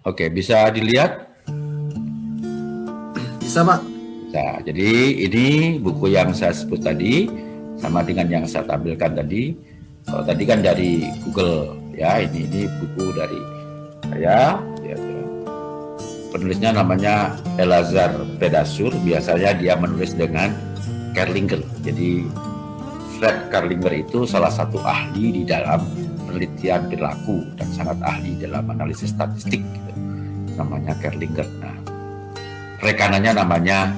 Oke, bisa dilihat? Bisa, Pak. Nah, jadi ini buku yang saya sebut tadi sama dengan yang saya tampilkan tadi. Kalau tadi kan dari Google ya, ini buku dari saya. Ya, penulisnya namanya Elazar Pedasur. Biasanya dia menulis dengan Kerlinger. Jadi Fred Kerlinger itu salah satu ahli di dalam penelitian perilaku dan sangat ahli dalam analisis statistik. Gitu. Namanya Kerlinger. Nah, rekanannya namanya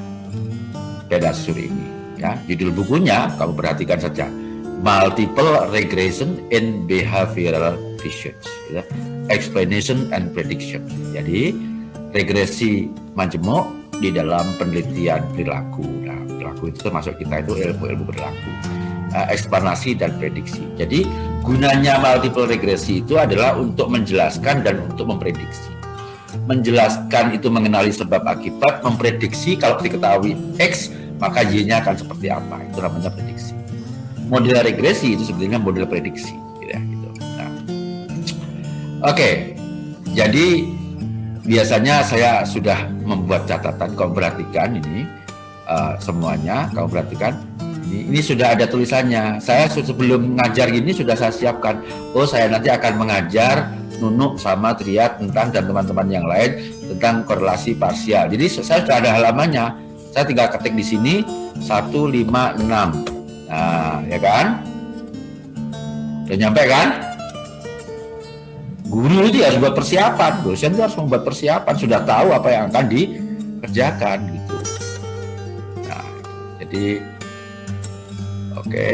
Pedasur ini. Ya, judul bukunya kamu perhatikan saja, Multiple Regression in Behavioral Visions, ya. Explanation and Prediction. Jadi regresi majemuk di dalam penelitian perilaku. Nah, perilaku itu termasuk kita itu ilmu-ilmu perilaku, eksplanasi dan prediksi. Jadi gunanya multiple regresi itu adalah untuk menjelaskan dan untuk memprediksi. Menjelaskan itu mengenali sebab akibat, memprediksi kalau diketahui X maka Y-nya akan seperti apa, itu namanya prediksi. Model regresi itu sebenarnya model prediksi, ya, gitu. Nah, oke, jadi biasanya saya sudah membuat catatan, kamu perhatikan ini semuanya, kamu perhatikan. Ini sudah ada tulisannya. Saya sebelum ngajar ini sudah saya siapkan. Oh, saya nanti akan mengajar Nunuk sama Triat tentang dan teman-teman yang lain tentang korelasi parsial. Jadi saya sudah ada halamannya. Saya tinggal ketik di sini 156. Nah, ya kan? Udah nyampe kan? Guru itu harus buat persiapan, dosen itu harus membuat persiapan, sudah tahu apa yang akan dikerjakan gitu. Nah, jadi oke.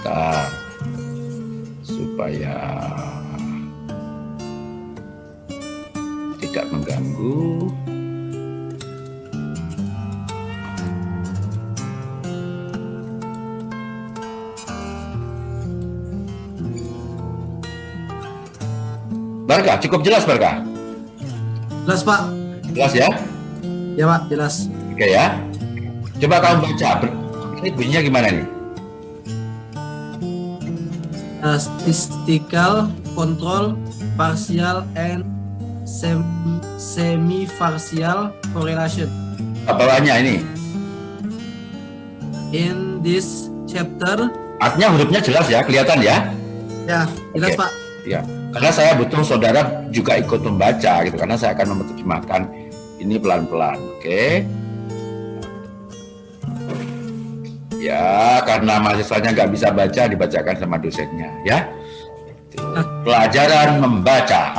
Bentar, supaya tidak mengganggu. Barkah, cukup jelas Barkah? Jelas, Pak. Jelas ya? Ya, Pak, jelas. Oke ya. Coba kamu baca. Ini bunyinya gimana nih? Statistical control, partial and semi-partial correlation. Bawahnya ini. In this chapter. Artinya hurufnya jelas ya, kelihatan ya? Ya, jelas, Pak. Ya, karena saya butuh saudara juga ikut membaca gitu, karena saya akan menerjemahkan ini pelan-pelan, oke? Ya, karena mahasiswanya nggak bisa baca, dibacakan sama dosennya, ya. Pelajaran membaca.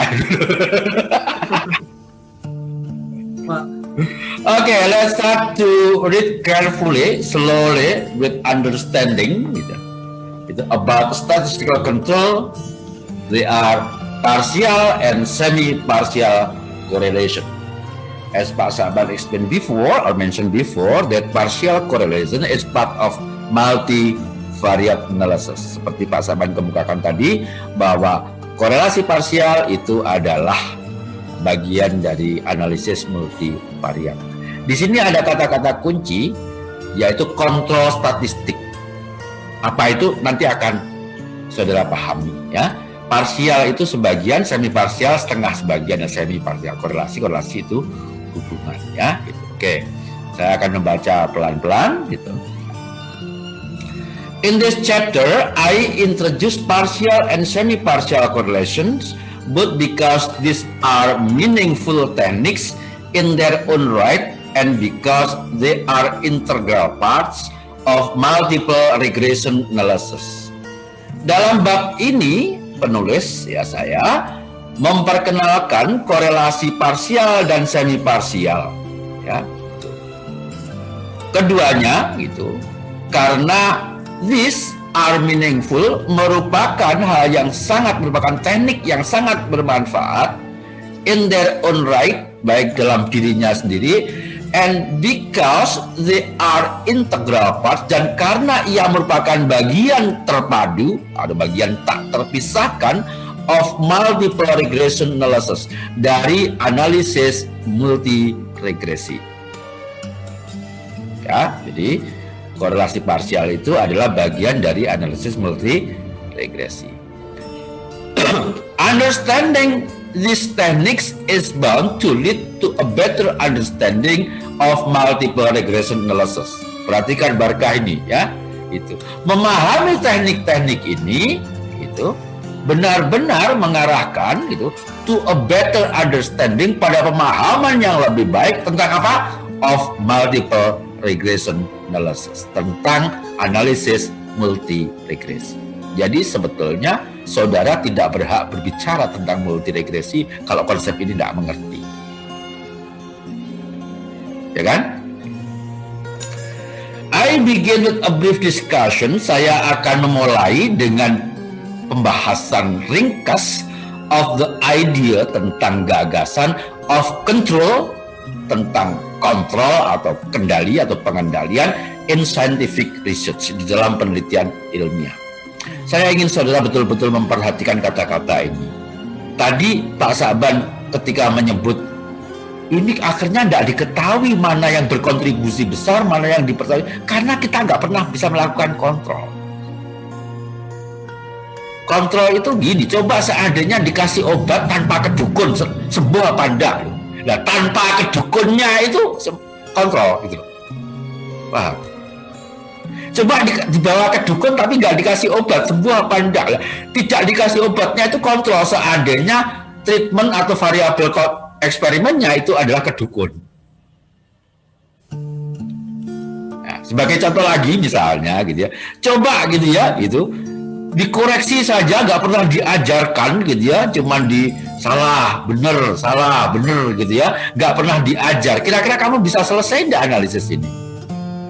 Okay, let's start to read carefully, slowly, with understanding. Gitu. About statistical control, they are partial and semi-partial correlation. As Pak Saban explained before or mentioned before, that partial correlation is part of multivariate analysis. Seperti Pak Saban kemukakan tadi, bahwa korelasi parsial itu adalah bagian dari analisis multivariat. Di sini ada kata-kata kunci, yaitu kontrol statistik. Apa itu nanti akan saudara pahami ya. Parsial itu sebagian, semi parsial setengah sebagian, dan semi parsial korelasi itu hubungan ya. Gitu. Oke, saya akan membaca pelan-pelan gitu. In this chapter, I introduce partial and semi partial correlations, both because these are meaningful techniques in their own right and because they are integral parts of multiple regression analysis. Dalam bab ini, penulis ya saya memperkenalkan korelasi parsial dan semi parsial ya. Keduanya gitu. Karena these are meaningful, merupakan hal yang sangat, merupakan teknik yang sangat bermanfaat in their own right, baik dalam dirinya sendiri, and because they are integral parts, dan karena ia merupakan bagian terpadu atau bagian tak terpisahkan of multiple regression analysis, dari analisis multi regresi. Ya, jadi korelasi parsial itu adalah bagian dari analisis multiregresi. Understanding these techniques is bound to lead to a better understanding of multiple regression analysis. Perhatikan Barkah ini ya, itu memahami teknik-teknik ini itu benar-benar mengarahkan gitu to a better understanding, pada pemahaman yang lebih baik tentang apa? Of multiple regression analysis, tentang analisis multiregresi. Jadi sebetulnya saudara tidak berhak berbicara tentang multiregresi kalau konsep ini tidak mengerti. Ya kan? I begin with a brief discussion. Saya akan memulai dengan pembahasan ringkas of the idea, tentang gagasan of control, tentang kontrol atau kendali atau pengendalian in scientific research, di dalam penelitian ilmiah. Saya ingin saudara betul-betul memperhatikan kata-kata ini. Tadi Pak Saban ketika menyebut ini akhirnya tidak diketahui mana yang berkontribusi besar, mana yang dipercayai, karena kita nggak pernah bisa melakukan kontrol. Kontrol itu gini, coba seandainya dikasih obat tanpa kedukun, sembuh apa enggak? Nah, tanpa kedukunnya itu kontrol gitu. Paham? Coba dibawa ke dukun tapi nggak dikasih obat, sembuh apa enggak? Tidak dikasih obatnya itu kontrol, seandainya treatment atau variabel eksperimennya itu adalah ke dukun. Nah, sebagai contoh lagi misalnya gitu ya, coba gitu ya, itu dikoreksi saja nggak pernah diajarkan gitu ya, cuman di salah bener gitu ya, nggak pernah diajar. Kira-kira kamu bisa selesai nggak analisis ini?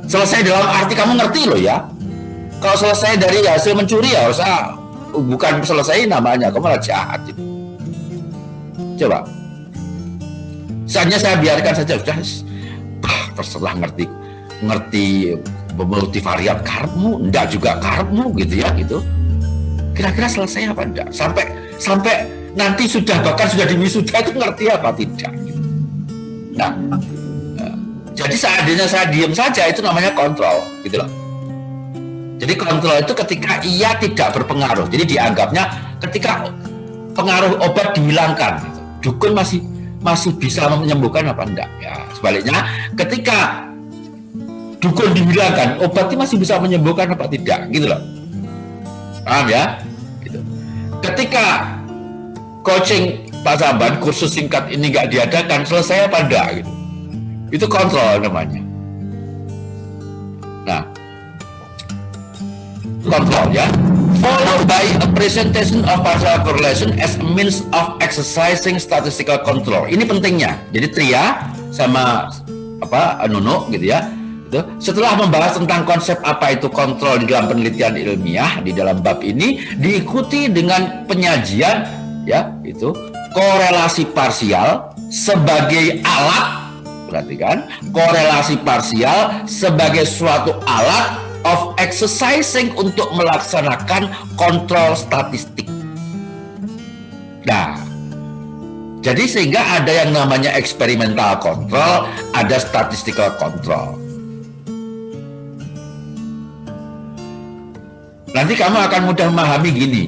Selesai dalam arti kamu ngerti loh ya. Kalau selesai dari hasil mencuri ya usah, bukan selesai namanya, kamu malah jahat gitu. Coba misalnya saya biarkan saja, sudah terserah ngerti multivariat karepmu, enggak juga karepmu gitu ya gitu. Kira-kira selesai apa enggak? Sampai nanti bahkan sudah diwisuda itu ngerti apa tidak? Gitu. Nah, jadi seandainya saya diam saja itu namanya kontrol, gitu loh. Jadi kontrol itu ketika ia tidak berpengaruh. Jadi dianggapnya ketika pengaruh obat dihilangkan, gitu. Dukun masih bisa menyembuhkan apa enggak? Ya, sebaliknya ketika dukun dihilangkan, obat itu masih bisa menyembuhkan apa tidak? Gitu loh. Paham ya? Gitu. Ketika coaching Pak Saban, kursus singkat ini nggak diadakan, selesai apa enggak gitu. Itu kontrol namanya. Nah, kontrol ya. Followed by a presentation of partial correlation as a means of exercising statistical control. Ini pentingnya. Jadi Tria sama Nunu gitu ya. Itu setelah membahas tentang konsep apa itu kontrol di dalam penelitian ilmiah di dalam bab ini, diikuti dengan penyajian ya itu korelasi parsial sebagai alat. Perhatikan, korelasi parsial sebagai suatu alat of exercising untuk melaksanakan kontrol statistik. Nah, jadi sehingga ada yang namanya experimental control, ada statistical control. Nanti kamu akan mudah memahami gini.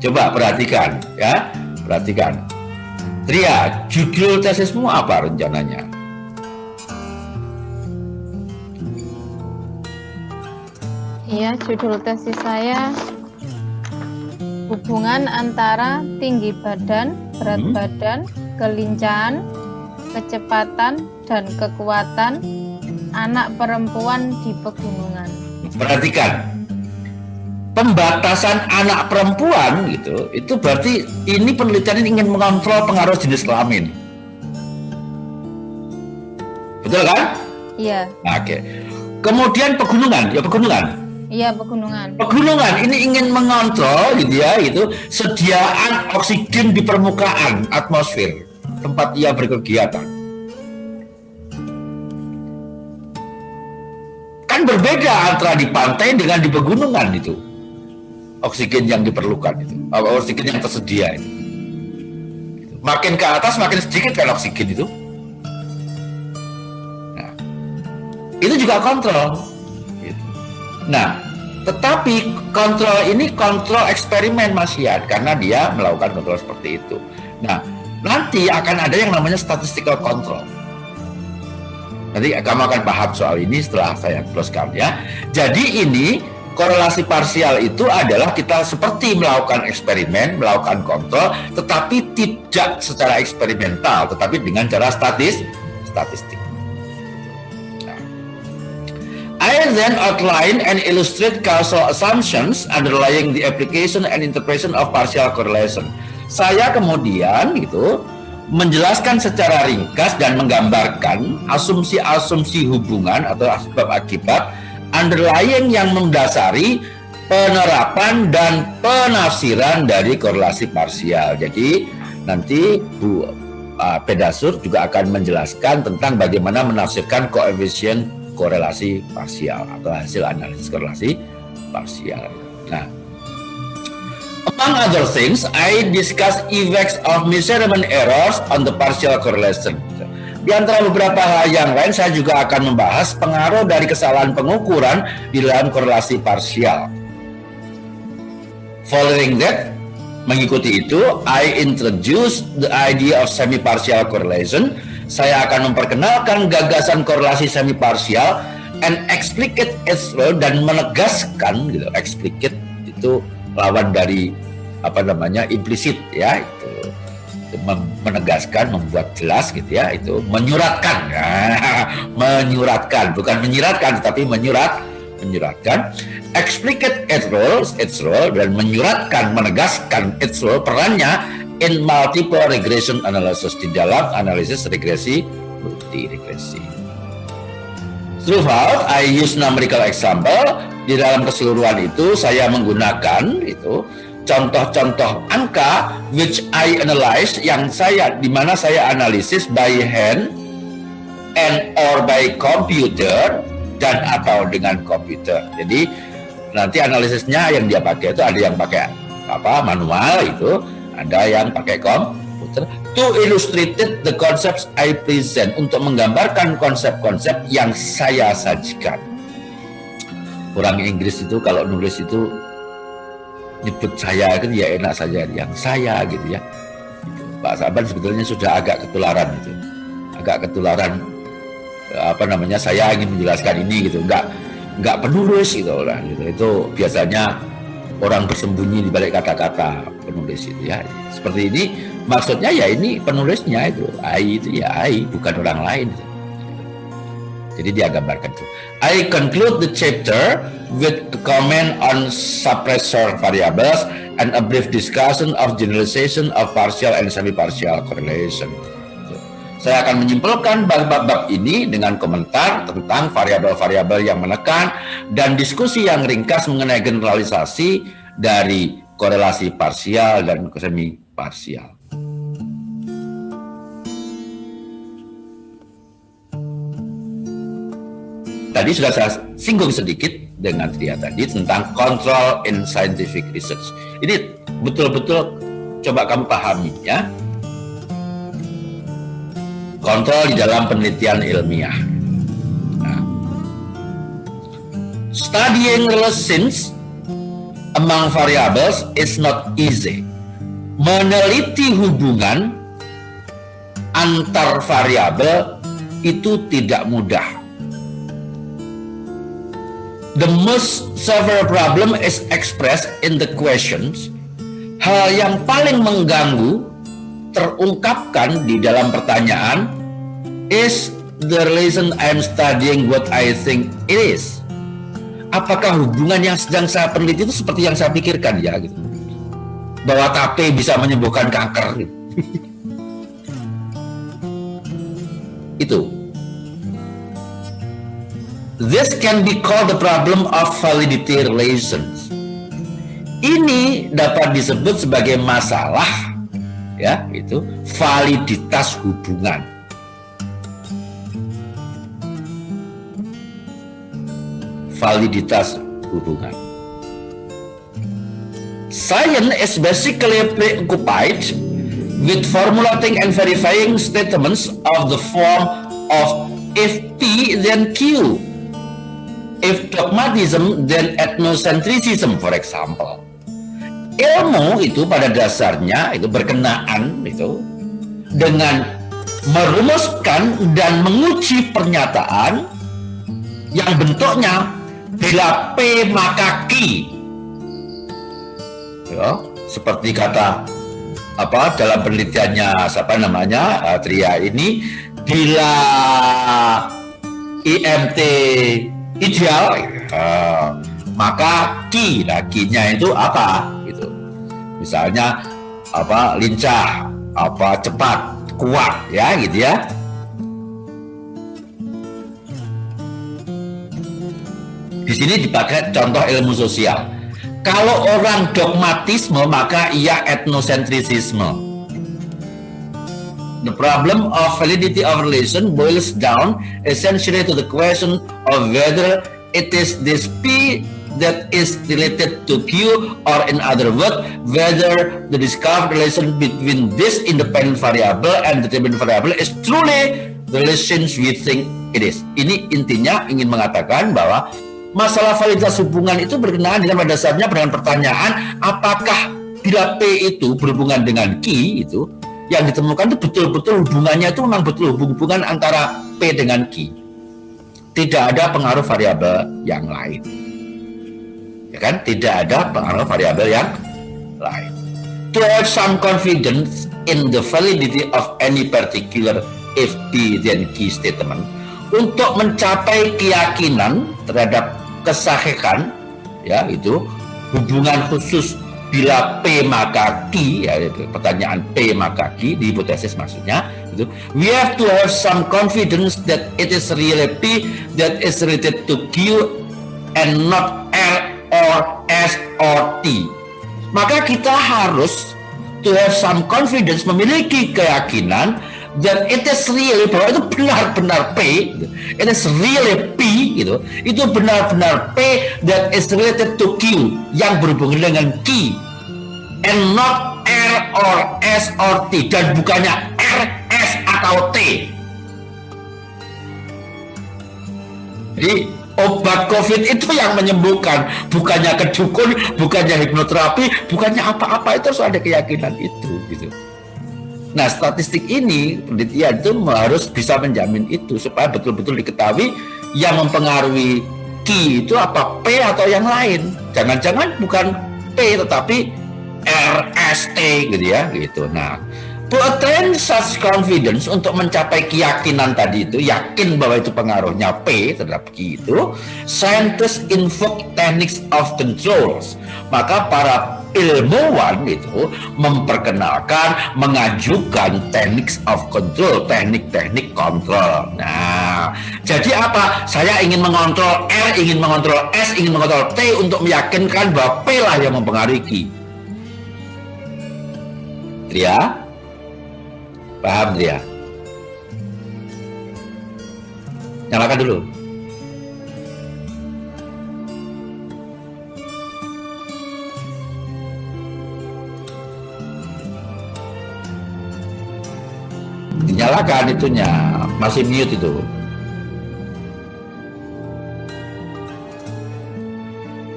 Coba perhatikan ya, perhatikan. Tria, judul tesismu apa rencananya? Iya, judul tesis saya hubungan antara tinggi badan, berat badan, kelincahan, kecepatan, dan kekuatan anak perempuan di pegunungan. Perhatikan, pembatasan anak perempuan gitu, itu berarti ini penelitian ini ingin mengontrol pengaruh jenis kelamin. Betul kan? Iya. Nah, oke. Kemudian pegunungan, ya pegunungan. Iya, pegunungan. Pegunungan ini ingin mengontrol gitu ya, itu sediaan oksigen di permukaan atmosfer tempat ia berkegiatan. Kan berbeda antara di pantai dengan di pegunungan itu. Oksigen yang diperlukan itu, oksigen yang tersedia itu. Makin ke atas makin sedikit kan oksigen itu. Nah, itu juga kontrol. Nah, tetapi kontrol ini kontrol eksperimen Mas Yan, karena dia melakukan kontrol seperti itu. Nah, nanti akan ada yang namanya statistical control. Nanti kamu akan paham soal ini setelah saya teruskan ya. Jadi ini korelasi parsial itu adalah kita seperti melakukan eksperimen, melakukan kontrol, tetapi tidak secara eksperimental, tetapi dengan cara statistik. I then outline and illustrate causal assumptions underlying the application and interpretation of partial correlation. Saya kemudian menjelaskan secara ringkas dan menggambarkan asumsi-asumsi hubungan atau sebab akibat underlying yang mendasari penerapan dan penafsiran dari korelasi parsial. Jadi nanti Bu Pedasur juga akan menjelaskan tentang bagaimana menafsirkan koefisien korelasi parsial atau hasil analisis korelasi parsial. Nah, among other things, I discuss effects of measurement errors on the partial correlation. Di antara beberapa hal yang lain, saya juga akan membahas pengaruh dari kesalahan pengukuran di dalam korelasi parsial. Following that, mengikuti itu, I introduce the idea of semi-partial correlation. Saya akan memperkenalkan gagasan korelasi semi parsial and explicate its role, dan menegaskan explicate itu lawan dari implisit ya, itu menegaskan, membuat jelas itu menyuratkan menyuratkan, bukan menyiratkan tetapi menyuratkan explicate its role dan menyuratkan, menegaskan its role, perannya in multiple regression analysis, di dalam analisis regresi multi regresi. Throughout, I use numerical example. Di dalam keseluruhan itu saya menggunakan contoh-contoh angka which I analyze, di mana saya analisis by hand and or by computer, dan atau dengan komputer. Jadi nanti analisisnya yang dia pakai itu ada yang pakai manual, ada yang pakai komputer. To illustrate the concepts I present, untuk menggambarkan konsep-konsep yang saya sajikan. Orang Inggris itu kalau nulis itu nyebut saya kan ya enak saja, yang saya ya. Pak Saban sebetulnya sudah agak ketularan saya ingin menjelaskan ini enggak penulis lah itu biasanya orang bersembunyi di balik kata-kata penulis itu ya. Seperti ini maksudnya ya, ini penulisnya I bukan orang lain. Jadi dia gambarkan itu. I conclude the chapter with a comment on suppressor variables and a brief discussion of generalization of partial and semi-partial correlation. Saya akan menyimpulkan bab-bab ini dengan komentar tentang variabel-variabel yang menekan dan diskusi yang ringkas mengenai generalisasi dari korelasi parsial dan semi parsial. Tadi sudah saya singgung sedikit dengan Tria tadi tentang control in scientific research. Ini betul-betul coba kamu pahami ya. Kontrol di dalam penelitian ilmiah. Nah, studying relations among variables is not easy. Meneliti hubungan antar variabel itu tidak mudah. The most severe problem is expressed in the questions. Hal yang paling mengganggu terungkapkan di dalam pertanyaan, is the relation I'm studying what I think it is? Apakah hubungan yang sedang saya peneliti itu seperti yang saya pikirkan ya gitu? Bahwa tape bisa menyembuhkan kanker gitu. Itu. This can be called the problem of validity relations. Ini dapat disebut sebagai masalah ya, itu validitas hubungan. Validitas hubungan. Science is basically preoccupied with formulating and verifying statements of the form of if P then Q. If dogmatism, then ethnocentrism, for example. Ilmu itu pada dasarnya itu berkenaan itu dengan merumuskan dan menguji pernyataan yang bentuknya bila P maka Q. Ya, seperti kata dalam penelitiannya Tria ini, bila IMT ideal maka Q, nah Q-nya itu apa gitu. Misalnya lincah, cepat, kuat, ya gitu ya. Di sini dipakai contoh ilmu sosial. Kalau orang dogmatisme maka ia etnosentrisisme. The problem of validity of relation boils down essentially to the question of whether it is this P that is related to Q, or in other words, whether the discovered relation between this independent variable and the dependent variable is truly the relations we think it is. Ini intinya ingin mengatakan bahwa masalah validitas hubungan itu berkenaan dengan pada dasarnya dengan pertanyaan apakah bila P itu berhubungan dengan Q itu yang ditemukan itu betul-betul hubungannya itu memang betul hubungan antara P dengan Q. Tidak ada pengaruh variabel yang lain. Ya kan? Tidak ada pengaruh variabel yang lain. To have some confidence in the validity of any particular if P then Q statement, untuk mencapai keyakinan terhadap kesahihan ya itu hubungan khusus bila P maka Q, ya itu pertanyaan P maka Q di hipotesis maksudnya itu, we have to have some confidence that it is really P that is related to Q and not R or S or T. Maka kita harus to have some confidence, memiliki keyakinan that it is really, bahwa itu benar-benar P, it is really P gitu, itu benar-benar P that is related to Q, yang berhubungan dengan Q, and not R or S or T, dan bukannya R, S atau T. Jadi obat COVID itu yang menyembuhkan, bukannya kedukun, bukannya hipnoterapi, bukannya apa-apa, itu harus ada keyakinan itu gitu. Nah, statistik ini, penelitian itu harus bisa menjamin itu supaya betul-betul diketahui yang mempengaruhi Q itu apa, P atau yang lain. Jangan-jangan bukan P tetapi R, S, T gitu ya, gitu. Nah, to attain such confidence, untuk mencapai keyakinan tadi itu, yakin bahwa itu pengaruhnya P terhadap Q itu, scientists invoke techniques of controls. Maka para ilmuwan itu memperkenalkan, mengajukan techniques of control, teknik-teknik kontrol. Nah, jadi apa? Saya ingin mengontrol R, ingin mengontrol S, ingin mengontrol T untuk meyakinkan bahwa P lah yang mempengaruhi Q. Tria? Paham dia? Nyalakan dulu. Dinyalakan itunya, masih mute itu.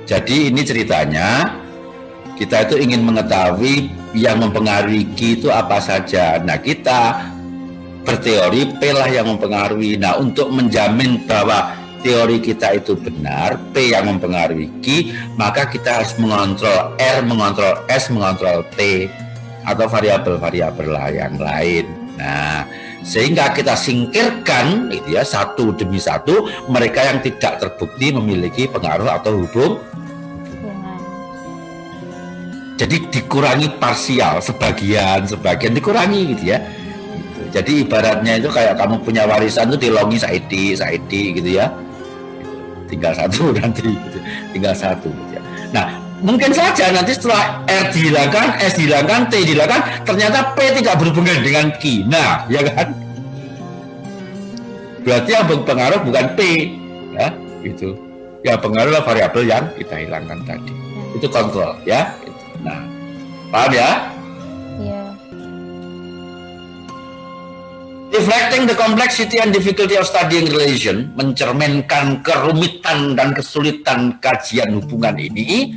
Jadi ini ceritanya, kita itu ingin mengetahui yang mempengaruhi Q itu apa saja. Nah, kita berteori P lah yang mempengaruhi. Nah, untuk menjamin bahwa teori kita itu benar, P yang mempengaruhi Q, maka kita harus mengontrol R, mengontrol S, mengontrol T, atau variabel-variabel yang lain. Nah, sehingga kita singkirkan gitu ya, satu demi satu mereka yang tidak terbukti memiliki pengaruh atau hubungan. Jadi dikurangi parsial, sebagian dikurangi gitu ya. Gitu. Jadi ibaratnya itu kayak kamu punya warisan itu dilongi saidi gitu ya. Tinggal satu nanti, gitu. Tinggal satu gitu ya. Nah, mungkin saja nanti setelah R dihilangkan, S dihilangkan, T dihilangkan, ternyata P tidak berhubungan dengan Q. Nah, ya kan? Berarti yang berpengaruh bukan P, ya, gitu. Yang pengaruh adalah variabel yang kita hilangkan tadi. Itu kontrol, ya. Nah, paham ya? Iya. Reflecting the complexity and difficulty of studying religion, mencerminkan kerumitan dan kesulitan kajian hubungan ini.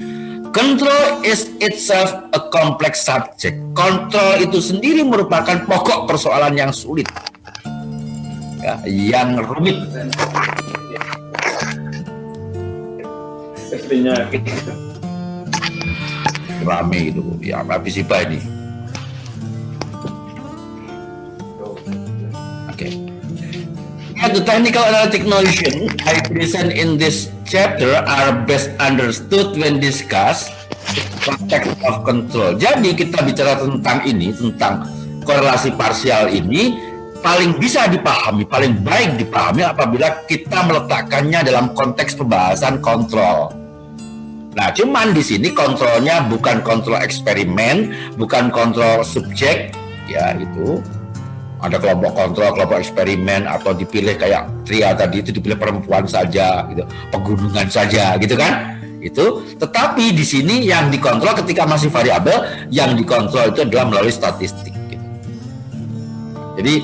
Control is itself a complex subject. Kontrol itu sendiri merupakan pokok persoalan yang sulit, ya, yang rumit. Rame itu, ya habis Iba ini. Okay. The technical analytic notion I present in this chapter are best understood when discussed the context of control. Jadi kita bicara tentang ini, tentang korelasi parsial ini paling bisa dipahami, paling baik dipahami apabila kita meletakkannya dalam konteks pembahasan kontrol. Nah, cuman di sini kontrolnya bukan kontrol eksperimen, bukan kontrol subjek, ya itu. Ada kelompok kontrol, kelompok eksperimen, atau dipilih kayak Tria tadi itu dipilih perempuan saja, gitu, pegunungan saja, gitu kan? Itu. Tetapi di sini yang dikontrol ketika masih variabel, yang dikontrol itu adalah melalui statistik. Gitu. Jadi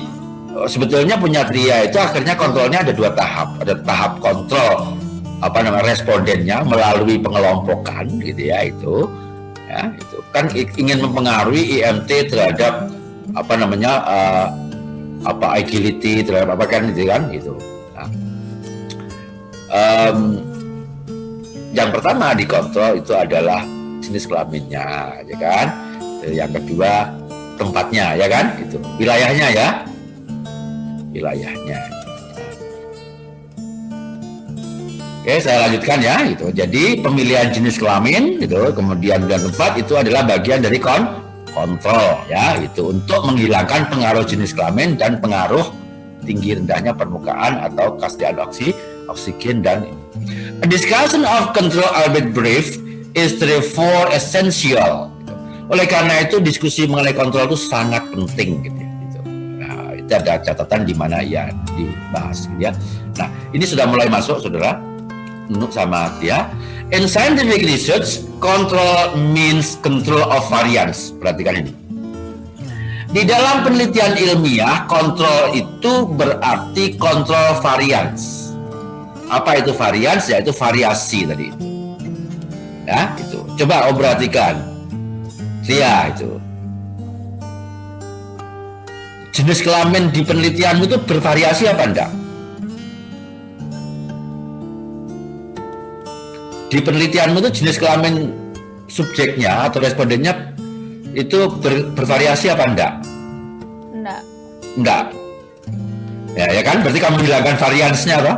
sebetulnya punya Tria itu akhirnya kontrolnya ada dua tahap. Ada tahap kontrol respondennya melalui pengelompokan, gitu ya itu. Ya, itu kan ingin mempengaruhi IMT terhadap agility terhadap apa kan itu kan gitu. Nah, yang pertama dikontrol itu adalah jenis kelaminnya, ya kan. Yang kedua tempatnya, ya kan, itu wilayahnya ya, wilayahnya. Oke, saya lanjutkan ya, itu. Jadi pemilihan jenis kelamin, gitu, kemudian dan tempat itu adalah bagian dari kontrol ya, itu untuk menghilangkan pengaruh jenis kelamin dan pengaruh tinggi rendahnya permukaan atau kesediaan oksigen dan a discussion of control albeit brief is therefore essential. Oleh karena itu diskusi mengenai kontrol itu sangat penting gitu. Nah, itu ada catatan di mana ya dibahas gitu ya. Nah, ini sudah mulai masuk saudara Nuk sama dia. In scientific research, control means control of variance. Perhatikan ini. Di dalam penelitian ilmiah, kontrol itu berarti kontrol variance. Apa itu variance? Yaitu variasi tadi. Ya, itu. Coba perhatikan. Dia itu. Jenis kelamin di penelitian itu bervariasi apa enggak? Di penelitianmu itu jenis kelamin subjeknya atau respondennya itu bervariasi apa enggak? Enggak. Ya kan? Berarti kamu menghilangkan variansnya apa?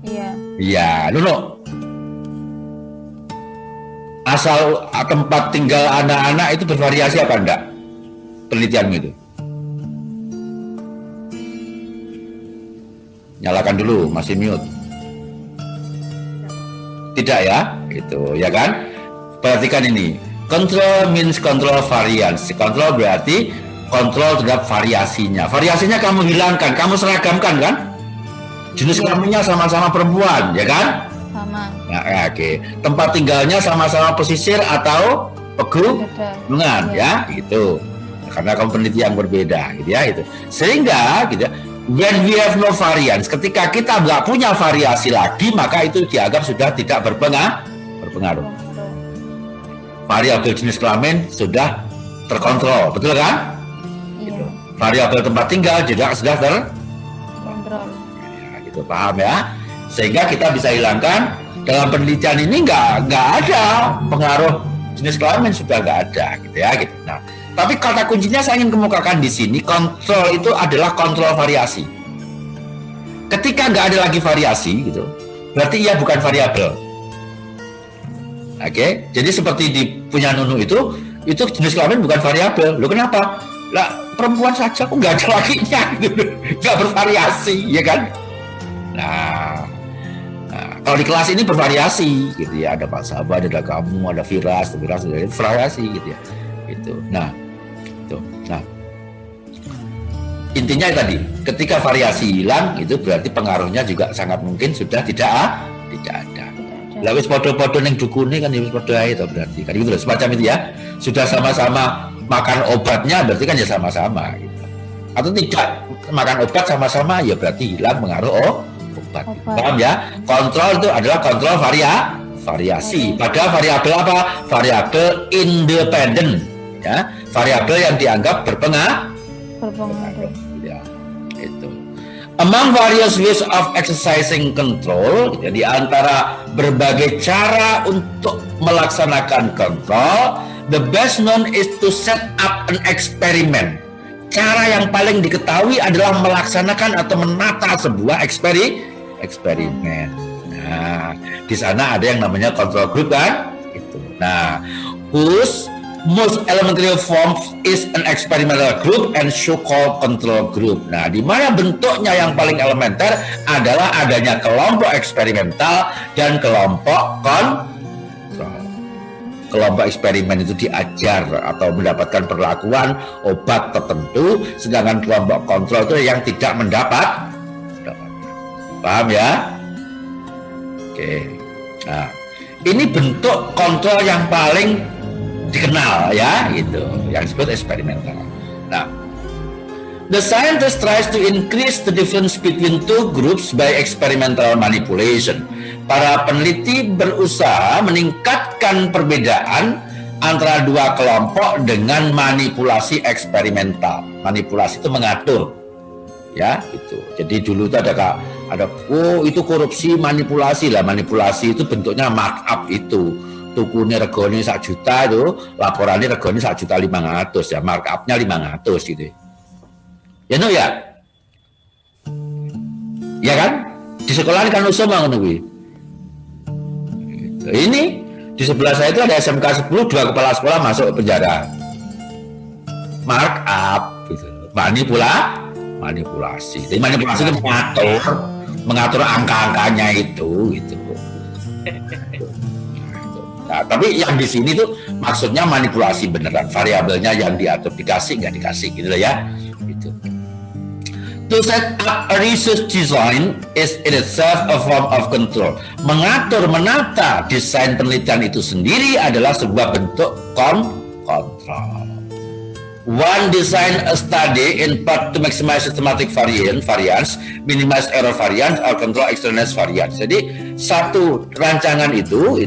Iya. Iya, Nuno. Asal tempat tinggal anak-anak itu bervariasi apa enggak? Penelitianmu itu. Nyalakan dulu, masih mute. Tidak ya, itu ya kan. Perhatikan ini, control means control variance. Kontrol berarti kontrol terhadap variasinya. Variasinya kamu hilangkan, kamu seragamkan kan. Jenis kelaminnya sama-sama perempuan, ya kan? Sama. Nah, oke. Tempat tinggalnya sama-sama pesisir atau pegunungan, ya, itu. Karena komponenti yang berbeda, gitu ya, itu. Sehingga, gitu. When we have no variance, ketika kita nggak punya variasi lagi, maka itu dianggap sudah tidak berpengaruh. Variabel jenis kelamin sudah terkontrol, betul kan? Iya. Variabel tempat tinggal juga sudah Kontrol. Ya, gitu, paham ya? Sehingga kita bisa hilangkan dalam penelitian ini nggak ada pengaruh jenis kelamin, sudah nggak ada, gitu ya, gitu. Nah. Tapi kata kuncinya saya ingin kemukakan di sini, kontrol itu adalah kontrol variasi. Ketika nggak ada lagi variasi, gitu, berarti ia bukan variabel. Oke, jadi seperti di punya Nunu itu jenis kelamin bukan variabel. Loh kenapa? Lah perempuan saja kok nggak ada lakinya, gitu, nggak bervariasi, ya kan? Nah, kalau di kelas ini bervariasi, gitu ya. Ada Pak Sabah, ada kamu, ada Firas, variasi, gitu ya. Itu. Nah, intinya tadi, ketika variasi hilang, itu berarti pengaruhnya juga sangat mungkin sudah tidak ada. Lah wis padha-padha ning dukune kan ya wis padha ae to berarti. Kan gitu loh, semacam itu ya. Sudah sama-sama makan obatnya berarti kan ya sama-sama gitu. atau tidak makan obat sama-sama, ya berarti hilang pengaruh obat. Obat. Paham ya? Kontrol itu adalah kontrol variasi. Padahal variabel apa? Variabel independen, ya. Variabel yang dianggap berpengaruh. Ya, itu. Among various ways of exercising control, jadi antara berbagai cara untuk melaksanakan kontrol, the best known is to set up an experiment. Cara yang paling diketahui adalah melaksanakan atau menata sebuah eksperimen. Nah, di sana ada yang namanya control group kan? Itu. Nah, whose most elementary form is an experimental group and so-called control group. Nah, di mana bentuknya yang paling elementer adalah adanya kelompok eksperimental dan kelompok kontrol. Kelompok eksperimen itu diajar atau mendapatkan perlakuan obat tertentu, sedangkan kelompok kontrol itu yang tidak mendapat. Paham ya? Oke. Nah, ini bentuk kontrol yang paling dikenal ya, itu yang disebut eksperimental. Nah, the scientist tries to increase the difference between two groups by experimental manipulation. Para peneliti berusaha meningkatkan perbedaan antara dua kelompok dengan manipulasi eksperimental. Manipulasi itu mengatur, ya, itu. Jadi dulu itu ada itu korupsi, manipulasi lah. Manipulasi itu bentuknya markup itu. Tukune regone 1 juta itu, laporannya regone 1.500.000 ya, markupnya 500 gitu. Ya no ya? Ya kan? Di sekolah kan usah ngono kuwi. Ini di sebelah saya itu ada SMK 10, 2 kepala sekolah masuk penjara. Markup gitu. Manipulasi. Jadi manipulasi itu mengatur angka-angkanya itu gitu. Nah, tapi yang di sini tuh maksudnya manipulasi beneran, variabelnya yang diatur, dikasih nggak dikasih gitu loh ya. Gitu. To set up a research design is in itself a form of control. Mengatur, menata desain penelitian itu sendiri adalah sebuah bentuk kontrol. One design a study in part to maximize systematic variance, minimize error variance, or control extraneous variance. Jadi satu rancangan itu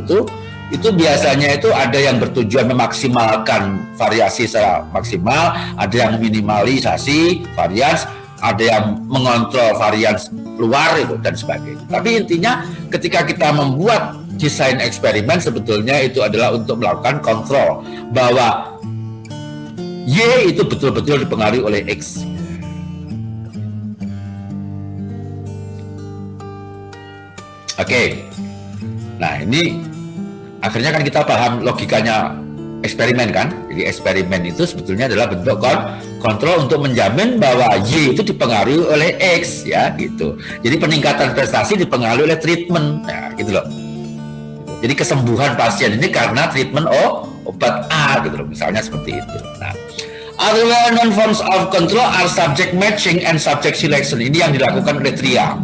biasanya itu ada yang bertujuan memaksimalkan variasi secara maksimal, ada yang minimalisasi variance, ada yang mengontrol varians luar itu dan sebagainya. Tapi intinya ketika kita membuat desain eksperimen sebetulnya itu adalah untuk melakukan kontrol bahwa Y itu betul-betul dipengaruhi oleh X. Oke. Nah, ini akhirnya kan kita paham logikanya eksperimen kan. Jadi eksperimen itu sebetulnya adalah bentuk kontrol untuk menjamin bahwa Y itu dipengaruhi oleh X ya gitu. Jadi peningkatan prestasi dipengaruhi oleh treatment, ya gitu loh. Jadi kesembuhan pasien ini karena treatment obat A gitu loh, misalnya seperti itu. Nah, other well-known forms of control are subject matching and subject selection. Ini yang dilakukan oleh TRIA.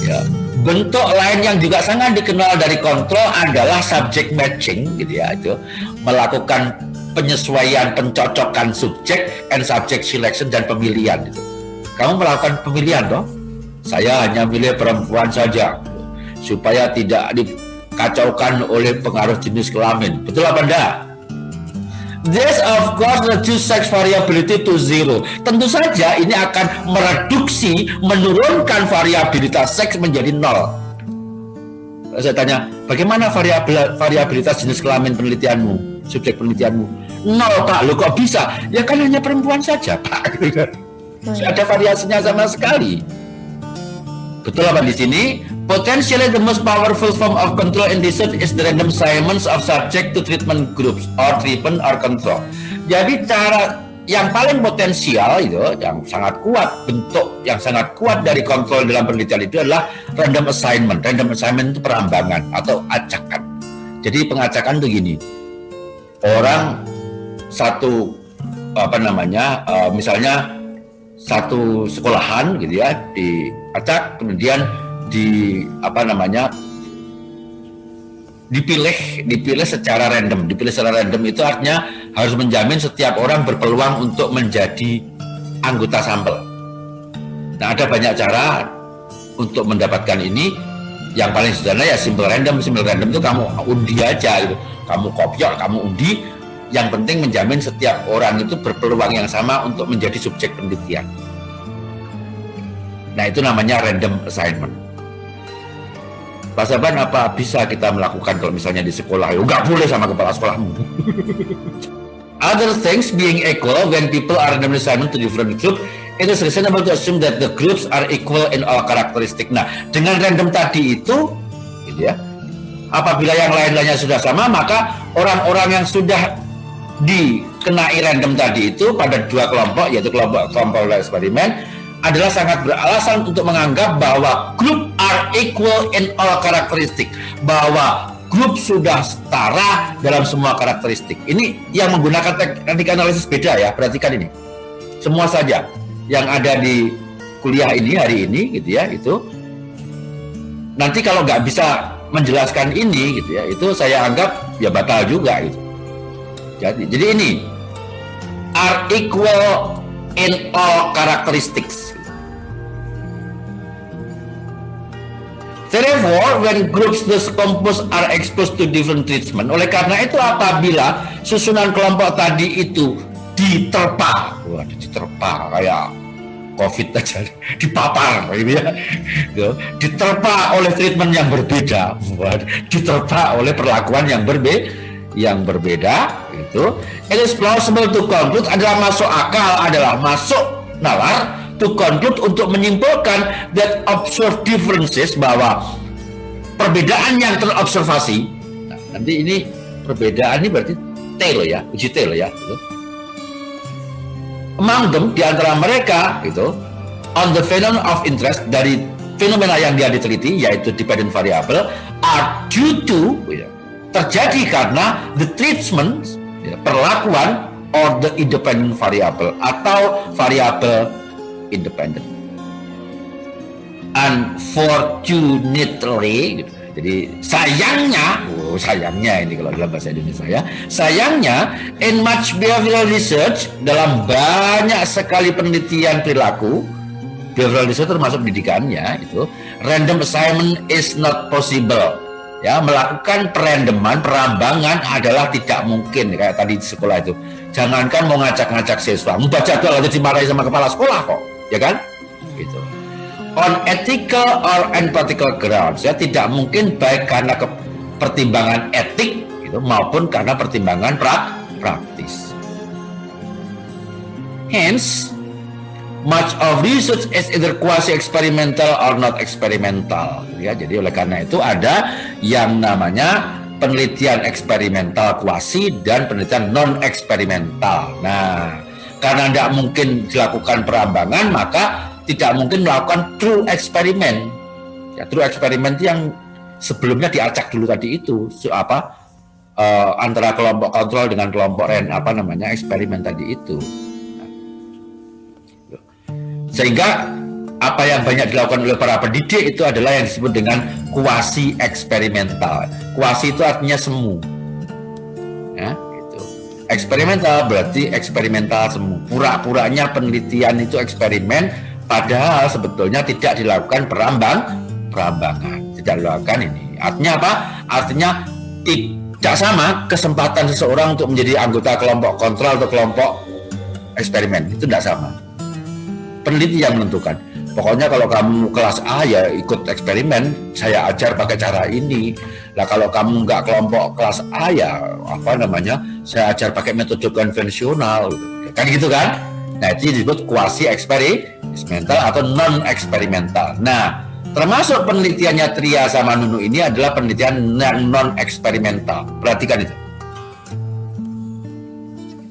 Ya. Bentuk lain yang juga sangat dikenal dari kontrol adalah subject matching gitu ya, itu melakukan penyesuaian, pencocokan subjek and subject selection dan pemilihan gitu. Kamu melakukan pemilihan toh? Saya hanya milih perempuan saja supaya tidak dikacaukan oleh pengaruh jenis kelamin. Betul apa enggak? This of course reduce sex variability to zero. Tentu saja ini akan mereduksi, menurunkan variabilitas seks menjadi 0. Saya tanya, bagaimana variabilitas jenis kelamin penelitianmu, subjek penelitianmu? 0 Pak, lo kok bisa? Ya kan hanya perempuan saja Pak. Tidak ada variasinya sama sekali. Betul apa di sini? Potentially the most powerful form of control in research is the random assignments of subject to treatment groups or treatment or control. Jadi cara yang paling potensial itu, yang sangat kuat, bentuk yang sangat kuat dari kontrol dalam penelitian itu adalah random assignment. Random assignment itu perambangan atau acakan. Jadi pengacakan itu gini, orang satu misalnya satu sekolahan gitu ya diacak, kemudian dipilih secara random. Dipilih secara random itu artinya harus menjamin setiap orang berpeluang untuk menjadi anggota sampel. Nah, ada banyak cara untuk mendapatkan ini. Yang paling sederhana ya simple random. Simple random itu kamu undi aja gitu. Kamu kopiok, kamu undi. Yang penting menjamin setiap orang itu berpeluang yang sama untuk menjadi subjek penelitian. Nah, itu namanya random assignment. Pak Saban, apa bisa kita melakukan kalau misalnya di sekolah? Nggak boleh sama kepala sekolahmu. Other things being equal, when people are randomly assigned to different groups, it is reasonable to assume that the groups are equal in all characteristic. Nah, dengan random tadi itu, gitu ya, apabila yang lain-lainnya sudah sama, maka orang-orang yang sudah dikenai random tadi itu pada dua kelompok, yaitu kelompok eksperimen, adalah sangat beralasan untuk menganggap bahwa group are equal in all characteristic, bahwa grup sudah setara dalam semua karakteristik. Ini yang menggunakan teknik analisis beda ya, perhatikan ini. Semua saja yang ada di kuliah ini hari ini gitu ya, itu nanti kalau nggak bisa menjelaskan ini gitu ya, itu saya anggap ya batal juga gitu. Jadi ini are equal in all characteristics. Therefore, when groups thus composed are exposed to different treatment, oleh karena itu apabila susunan kelompok tadi itu diterpa, kayak COVID aja, dipapar gitu ya, diterpa oleh treatment yang berbeda, diterpa oleh perlakuan yang berbeda, itu, it is plausible to conclude, adalah masuk akal, adalah masuk nalar, to conclude, untuk menyimpulkan that observed differences, bahwa perbedaan yang terobservasi, nah, nanti ini perbedaan ini berarti T loh ya, uji T loh ya, gitu. Among them, di antara mereka gitu, on the phenomenon of interest, dari fenomena yang dia diteliti, yaitu dependent variable, are due to, gitu, terjadi karena the treatment, ya, perlakuan, or the independent variable, atau variabel independent. Unfortunately, gitu. Jadi sayangnya ini kalau dalam bahasa Indonesia ya, sayangnya in much behavioral research, dalam banyak sekali penelitian perilaku, behavioral research termasuk pendidikannya itu, random assignment is not possible. Ya, melakukan perandoman, perambangan adalah tidak mungkin, kayak tadi di sekolah itu. Jangankan mau ngacak-ngacak siswa, membaca jadwal aja dimarahi sama kepala sekolah kok, ya kan? Gitu. On ethical or unethical grounds, ya, tidak mungkin baik karena pertimbangan etik gitu, maupun karena pertimbangan praktis. Hence, much of research is either quasi experimental or not experimental, ya. Jadi oleh karena itu ada yang namanya penelitian eksperimental kuasi dan penelitian non eksperimental. Nah, karena tidak mungkin dilakukan perambangan, maka tidak mungkin melakukan true eksperimen. Ya, true eksperimen yang sebelumnya diacak dulu tadi itu, antara kelompok kontrol dengan kelompok eksperimen tadi itu. Sehingga apa yang banyak dilakukan oleh para pendidik itu adalah yang disebut dengan kuasi eksperimental. Kuasi itu artinya semu. Ya, gitu. Eksperimental berarti eksperimental semu. Pura-puranya penelitian itu eksperimen, padahal sebetulnya tidak dilakukan perambangan, tidak dilakukan ini. Artinya apa? Artinya tidak sama kesempatan seseorang untuk menjadi anggota kelompok kontrol atau kelompok eksperimen, itu tidak sama. Peneliti yang menentukan. Pokoknya kalau kamu kelas A ya ikut eksperimen, saya ajar pakai cara ini. Lah kalau kamu nggak kelompok kelas A ya saya ajar pakai metode konvensional, kan gitu kan? Nah, itu disebut kuasi eksperimental atau non eksperimental. Nah, termasuk penelitiannya Tria sama Nunu ini adalah penelitian yang non eksperimental. Perhatikan itu.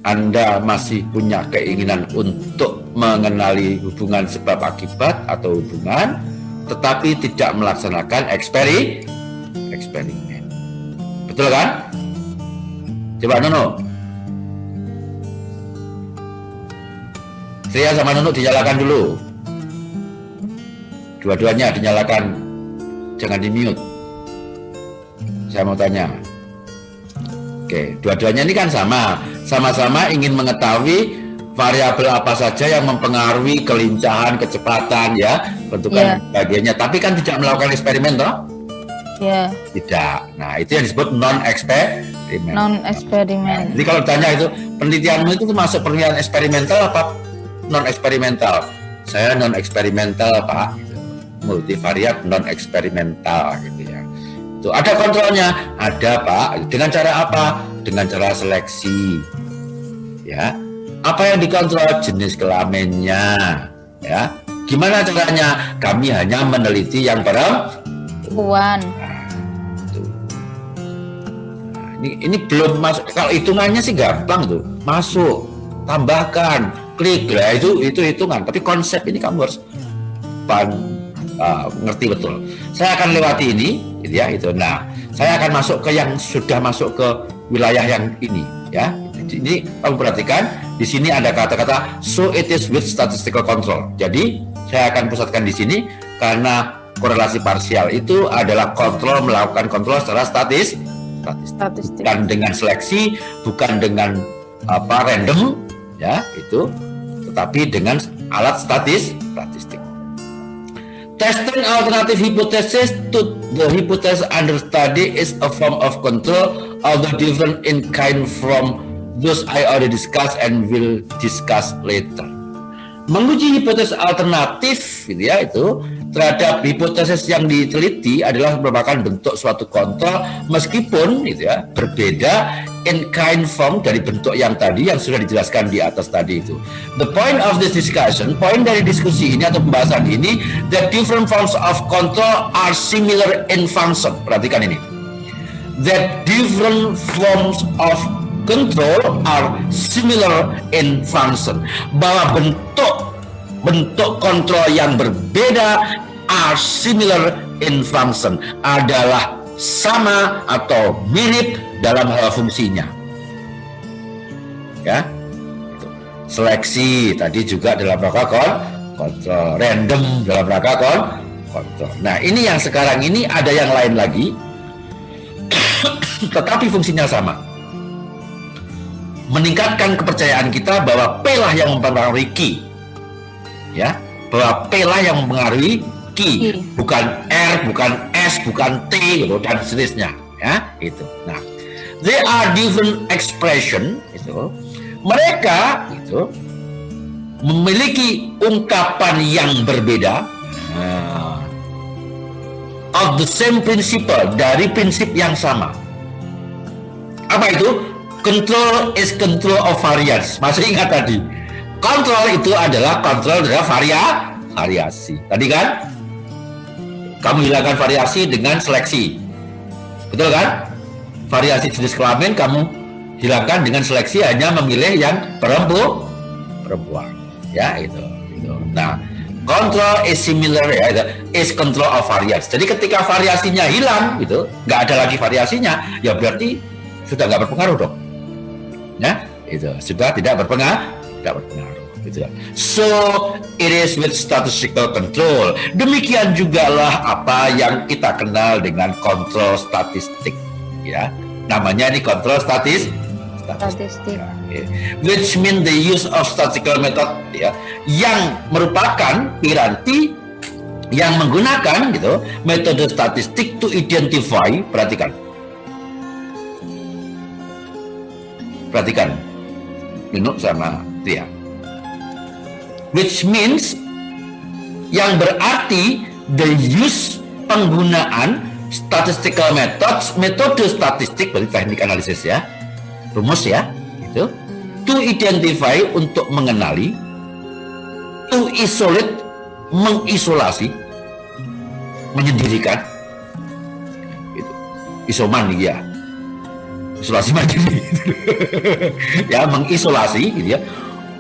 Anda masih punya keinginan untuk mengenali hubungan sebab akibat atau hubungan, tetapi tidak melaksanakan eksperimen. Betul kan? Coba Nunu. Tria sama Nunu dinyalakan dulu. Dua-duanya dinyalakan. Jangan di-mute. Saya mau tanya. Oke, dua-duanya ini kan sama-sama ingin mengetahui variabel apa saja yang mempengaruhi kelincahan, kecepatan, ya, bentukan dan sebagainya. Tapi kan tidak melakukan eksperimen, toh? Ya. Tidak. Nah, itu yang disebut non-eksperimen. Non-eksperimen. Jadi kalau tanya itu, penelitianmu itu masuk penelitian eksperimental apa non-eksperimental? Saya non-eksperimental, Pak. Multivariat non-eksperimental, gitu ya. Itu ada kontrolnya, ada, Pak. Dengan cara apa? Dengan cara seleksi, ya. Apa yang dikontrol? Jenis kelaminnya, ya. Gimana caranya? Kami hanya meneliti yang Puan. Ini belum masuk. Kalau hitungannya sih gampang tuh, masuk, tambahkan, klik lah, itu hitungan. Tapi konsep ini kamu harus ngerti betul. Saya akan lewati ini, gitu ya, itu. Nah, saya akan masuk ke yang sudah masuk ke wilayah yang ini, ya. Ini kamu perhatikan, di sini ada kata-kata so it is with statistical control. Jadi saya akan pusatkan di sini karena korelasi parsial itu adalah melakukan kontrol secara statistik. Bukan dengan seleksi, bukan dengan random, ya, itu, tetapi dengan alat statistik. Testing alternative hypothesis to the hypothesis under study is a form of control, although different in kind from those I already discussed and will discuss later. Menguji hipotesis alternatif, gitu ya, itu terhadap hipotesis yang diteliti adalah merupakan bentuk suatu kontrol, meskipun, gitu ya, berbeda in kind form dari bentuk yang tadi yang sudah dijelaskan di atas tadi itu. The point of this discussion, poin dari diskusi ini atau pembahasan ini, that different forms of control are similar in function. Perhatikan ini. That different forms of control are similar in function, bahwa bentuk kontrol yang berbeda are similar in function, adalah sama atau mirip dalam hal fungsinya, ya. Seleksi tadi juga dalam rangka kontrol, random dalam rangka kontrol. Nah, ini yang sekarang ini ada yang lain lagi tetapi fungsinya sama. Meningkatkan kepercayaan kita bahwa P lah yang mempengaruhi Q, ya, bahwa P lah yang mempengaruhi Q, bukan R, bukan S, bukan T, gitu, dan seterusnya, ya, itu. Nah, they are different expression, itu. Mereka itu memiliki ungkapan yang berbeda, of the same principle, dari prinsip yang sama. Apa itu? Control is control of variance. Masih ingat tadi? Kontrol itu adalah kontrol dari variasi. Tadi kan? Kamu hilangkan variasi dengan seleksi. Betul kan? Variasi jenis kelamin kamu hilangkan dengan seleksi, hanya memilih yang perempuan. Ya, itu. Nah, control is similar, ya, is control of variance. Jadi ketika variasinya hilang, gitu, nggak ada lagi variasinya, ya berarti sudah nggak berpengaruh dong. Ya, itu sudah tidak berpengaruh, gitu. So it is with statistical control. Demikian jugalah apa yang kita kenal dengan kontrol statistik, ya. Namanya ini kontrol statistik. Ya, okay. Which mean the use of statistical method, ya, yang merupakan piranti yang menggunakan, gitu, metode statistik to identify. Perhatikan, Nino sama Tia. Which means, yang berarti the use, penggunaan statistical methods, metode statistik, berarti teknik analisis, ya, rumus, ya, itu, to identify, untuk mengenali, to isolate, mengisolasi, menyendirikan, itu, isoman, ya, isolasi mandiri, ya, mengisolasi, gitu ya.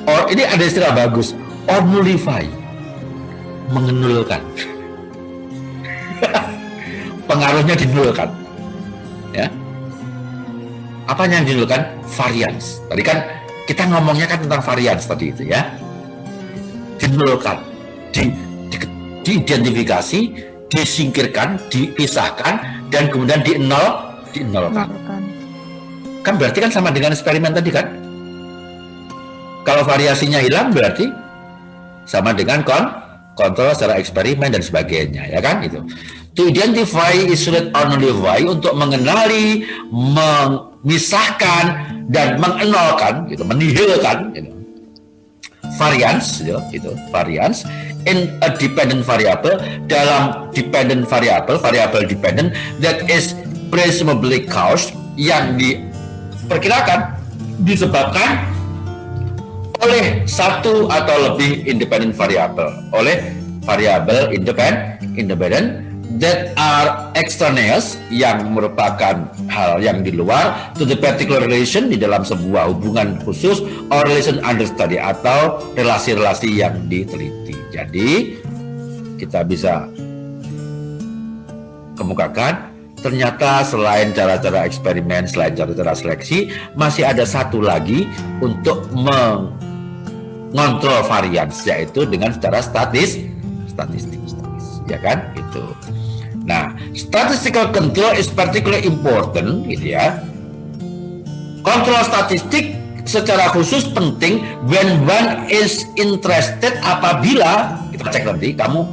Or ini ada istilah bagus, or nullify, mengenulkan, pengaruhnya dinulkan, ya. Apa yang dinulkan? Variance. Tadi kan kita ngomongnya kan tentang variance tadi itu, ya. Dinulkan, diidentifikasi, disingkirkan, dipisahkan, dan kemudian dinolkan. Kan berarti kan sama dengan eksperimen tadi kan? Kalau variasinya hilang berarti sama dengan kontrol secara eksperimen dan sebagainya, ya kan itu. To identify, isolate, or nullify, untuk mengenali, memisahkan dan mengenolkan, gitu, menihilkan, gitu, variance, gitu, variance in a dependent variable, dalam dependent variable dependent that is presumably caused, yang diperkirakan disebabkan oleh satu atau lebih independent variable, oleh variabel independent that are extraneous, yang merupakan hal yang di luar to the particular relation, di dalam sebuah hubungan khusus, or relation under study, atau relasi-relasi yang diteliti. Jadi kita bisa kemukakan ternyata selain cara-cara eksperimen, selain cara-cara seleksi, masih ada satu lagi untuk mengontrol varians, yaitu dengan secara statistik, ya kan? Itu. Nah, statistical control is particularly important, gitu ya. Kontrol statistik secara khusus penting when one is interested, apabila kita cek nanti kamu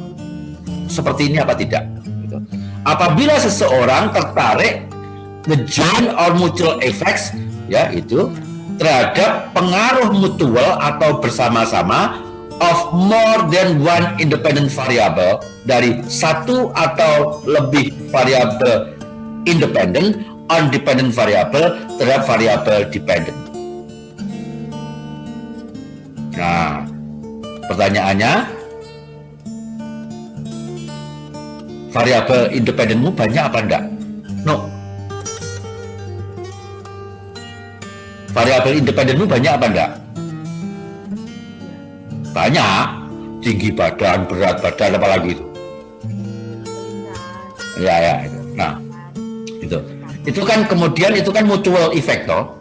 seperti ini apa tidak, gitu. Apabila seseorang tertarik the joint or mutual effects, ya, itu terhadap pengaruh mutual atau bersama-sama of more than one independent variable, dari satu atau lebih variabel independent on dependent variable terhadap variabel dependent. Nah, pertanyaannya, variabel independentmu banyak apa enggak? No. Variabel independentmu banyak apa enggak? Banyak. Tinggi badan, berat badan, apalagi itu. Ya, itu. Nah, itu kan kemudian itu kan mutual effect toh,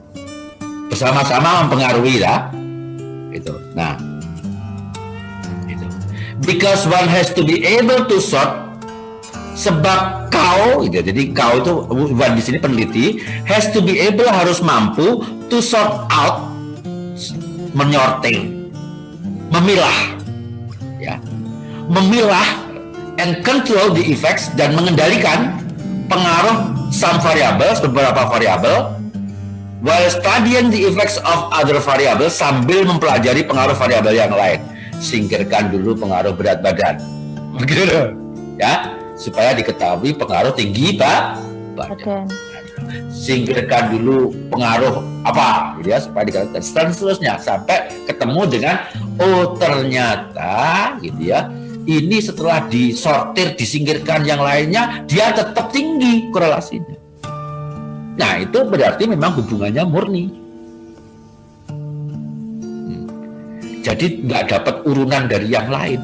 bersama-sama mempengaruhi lah. Itu. Nah, itu. Because one has to be able to sort, sebab kau, gitu. Jadi kau itu one di sini peneliti, has to be able, harus mampu to sort out, menyortir, memilah, ya, memilah and control the effects, dan mengendalikan pengaruh some variables, beberapa variabel, while studying the effects of other variables, sambil mempelajari pengaruh variabel yang lain. Singkirkan dulu pengaruh berat badan, begitu, ya, supaya diketahui pengaruh tinggi badan. Singkirkan dulu pengaruh apa, gitu ya, supaya dikatakan, dan seterusnya sampai ketemu dengan ternyata, gitu ya, ini setelah disortir, disingkirkan yang lainnya, dia tetap tinggi korelasinya. Nah, itu berarti memang hubungannya murni. Jadi nggak dapat urunan dari yang lain.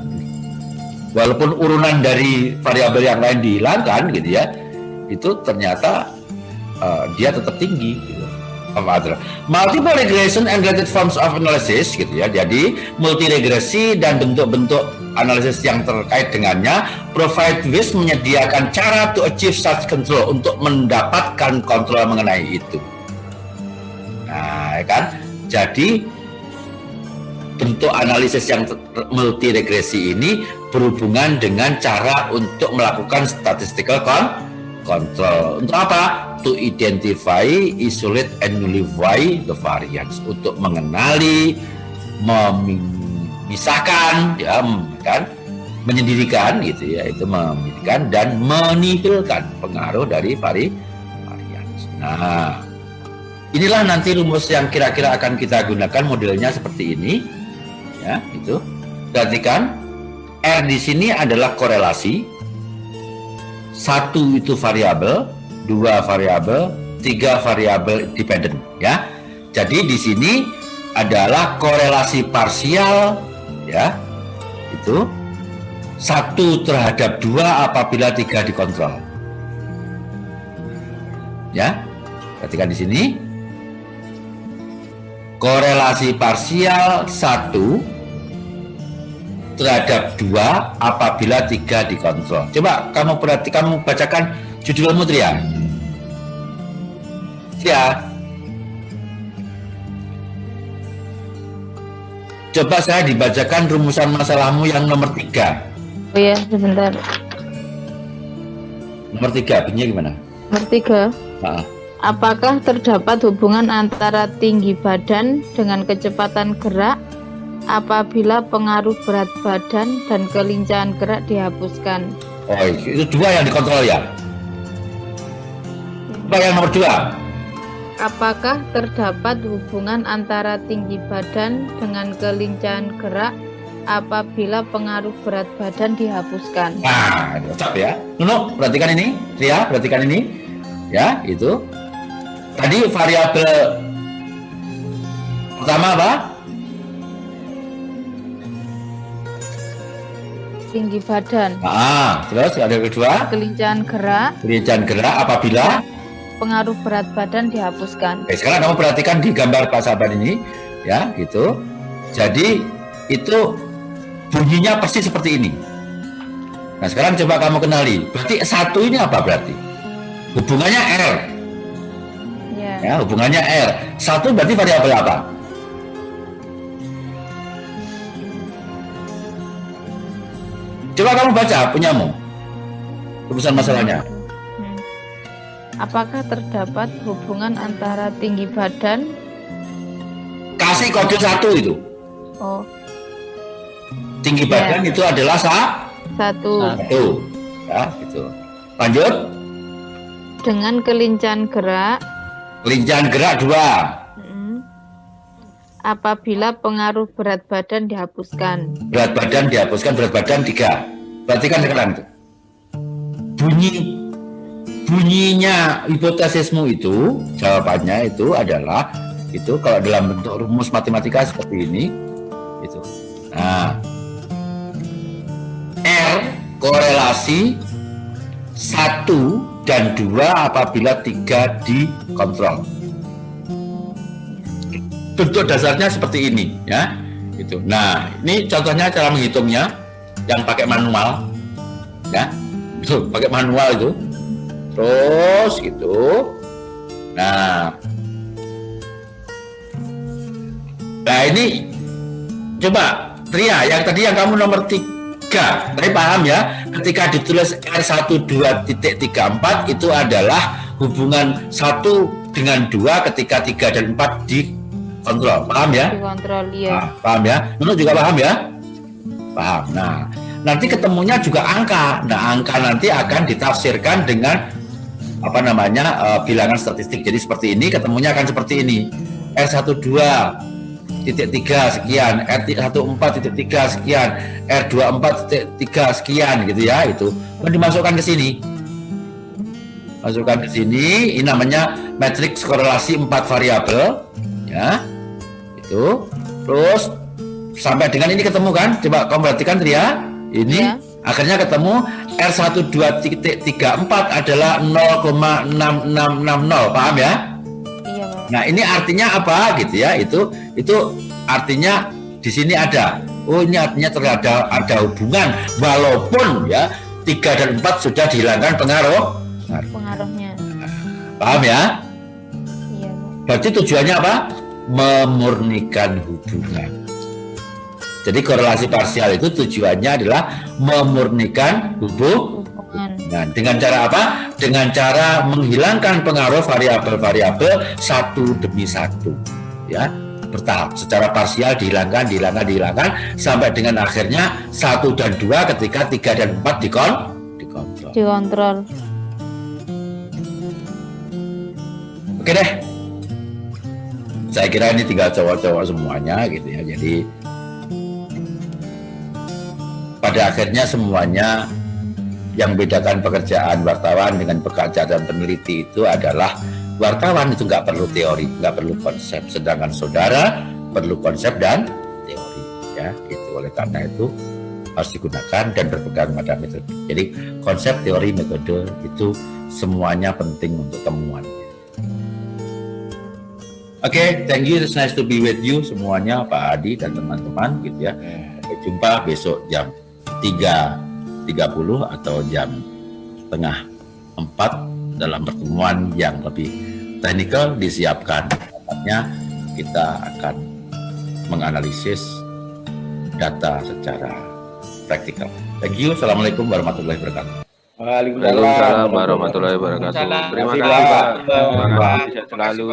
Walaupun urunan dari variabel yang lain dihilangkan, gitu ya, itu ternyata dia tetap tinggi, gitu. Multiple regression and related forms of analysis, gitu ya. Jadi multi regresi dan bentuk-bentuk analisis yang terkait dengannya provide ways, menyediakan cara to achieve such control, untuk mendapatkan kontrol mengenai itu. Nah, kan? Jadi bentuk analisis yang multi regresi ini berhubungan dengan cara untuk melakukan statistical control. Untuk apa? To identify, isolate, and nullify the variance, untuk mengenali, memisahkan, ya, kan, menyendirikan, gitu ya, itu menyendirikan dan menihilkan pengaruh dari variance. Nah, inilah nanti rumus yang kira-kira akan kita gunakan, modelnya seperti ini, ya, itu. Perhatikan, R di sini adalah korelasi, 1 itu variabel, 2 variabel, 3 variabel dependent, ya. Jadi di sini adalah korelasi parsial, ya, itu 1 terhadap 2 apabila 3 dikontrol, ya. Perhatikan di sini, korelasi parsial 1 terhadap 2 apabila 3 dikontrol. Coba kamu bacakan judulmu, Tria. coba saya dibacakan rumusan masalahmu yang nomor 3. Oh ya, sebentar. Nomor 3, bunyinya gimana? Nomor 3. Nah, Apakah terdapat hubungan antara tinggi badan dengan kecepatan gerak apabila pengaruh berat badan dan kelincahan gerak dihapuskan? oh itu 2 yang dikontrol ya? Coba yang nomor 2. Apakah terdapat hubungan antara tinggi badan dengan kelincahan gerak apabila pengaruh berat badan dihapuskan? Nah, cocok ya. Nunu, perhatikan ini. Ria, perhatikan ini. Ya, itu. Tadi variabel pertama apa? Tinggi badan, Terus ada yang kedua. kelincahan gerak, Kelincahan gerak apabila. pengaruh berat badan dihapuskan. Oke, sekarang kamu perhatikan di gambar Pak Saban ini. Ya, gitu. Jadi, itu bunyinya persis seperti ini. Nah, sekarang coba kamu kenali. Berarti 1 ini apa berarti? Hubungannya R. Ya. Ya, hubungannya R. 1 berarti variabel apa? Coba kamu baca punyamu. Rumusan masalahnya. Apakah terdapat hubungan antara tinggi badan? Kasih kode 1 itu. Oh, Tinggi badan itu adalah 1. 1. Ya, gitu. Lanjut. Dengan kelincahan gerak Kelincahan gerak 2. apabila pengaruh berat badan dihapuskan. Berat badan dihapuskan, berat badan 3. Perhatikan sekarang itu. Bunyinya hipotesismu itu, jawabannya itu adalah itu kalau dalam bentuk rumus matematika seperti ini itu. Nah, R korelasi 1 dan 2 apabila 3 dikontrol. Bentuk dasarnya seperti ini ya. Gitu. Nah, ini contohnya cara menghitungnya yang pakai manual ya. Betul, pakai manual itu. Terus gitu. Nah, ini coba Tria, yang tadi yang kamu nomor 3, tapi paham ya, ketika ditulis R12.34 itu adalah hubungan 1 dengan 2 ketika 3 dan 4 dikontrol, paham ya? Dikontrol, ya. Nah, paham ya? Menurut juga paham ya? Paham. Nah, nanti ketemunya juga angka. Nah, angka nanti akan ditafsirkan dengan apa namanya bilangan statistik. Jadi seperti ini, ketemunya akan seperti ini. R12.3 sekian, R14.3 sekian, R24.3 sekian gitu ya, itu. Kemudian dimasukkan ke sini. Masukkan ke sini, ini namanya matriks korelasi 4 variabel ya. Itu. Terus sampai dengan ini ketemu kan? Coba kamu perhatikan Tria. Ini Ya. akhirnya ketemu R12.34 adalah 0,6660, paham ya? Iya, Pak. Nah, ini artinya apa gitu ya? Itu artinya di sini ada. Oh, ini artinya terhadap ada hubungan walaupun ya 3 dan 4 sudah dihilangkan pengaruh. Pengaruhnya. Paham ya? Iya, Pak. Berarti tujuannya apa? Memurnikan hubungan. Jadi korelasi parsial itu tujuannya adalah memurnikan hubungan. Nah, dengan cara apa? Dengan cara menghilangkan pengaruh variabel-variabel satu demi satu, ya, bertahap. Secara parsial dihilangkan sampai dengan akhirnya 1 dan 2 ketika 3 dan 4 dikontrol. Dikontrol. Oke deh. Saya kira ini tinggal cowok-cowok semuanya gitu ya. Jadi pada akhirnya semuanya yang membedakan pekerjaan wartawan dengan pekerjaan peneliti itu adalah wartawan itu nggak perlu teori, nggak perlu konsep, sedangkan saudara perlu konsep dan teori, ya. Itu oleh karena itu harus digunakan dan berpegang pada metode. Jadi konsep, teori, metode itu semuanya penting untuk temuan. Oke, thank you. It's nice to be with you semuanya, Pak Adi dan teman-teman gitu ya. Sampai jumpa besok jam 3.30 atau jam setengah 4 dalam pertemuan yang lebih teknikal disiapkan. Tempatnya kita akan menganalisis data secara praktikal. Thank you. Assalamualaikum warahmatullahi wabarakatuh. Waalaikumsalam warahmatullahi wabarakatuh. Terima kasih Pak. Terima kasih selalu.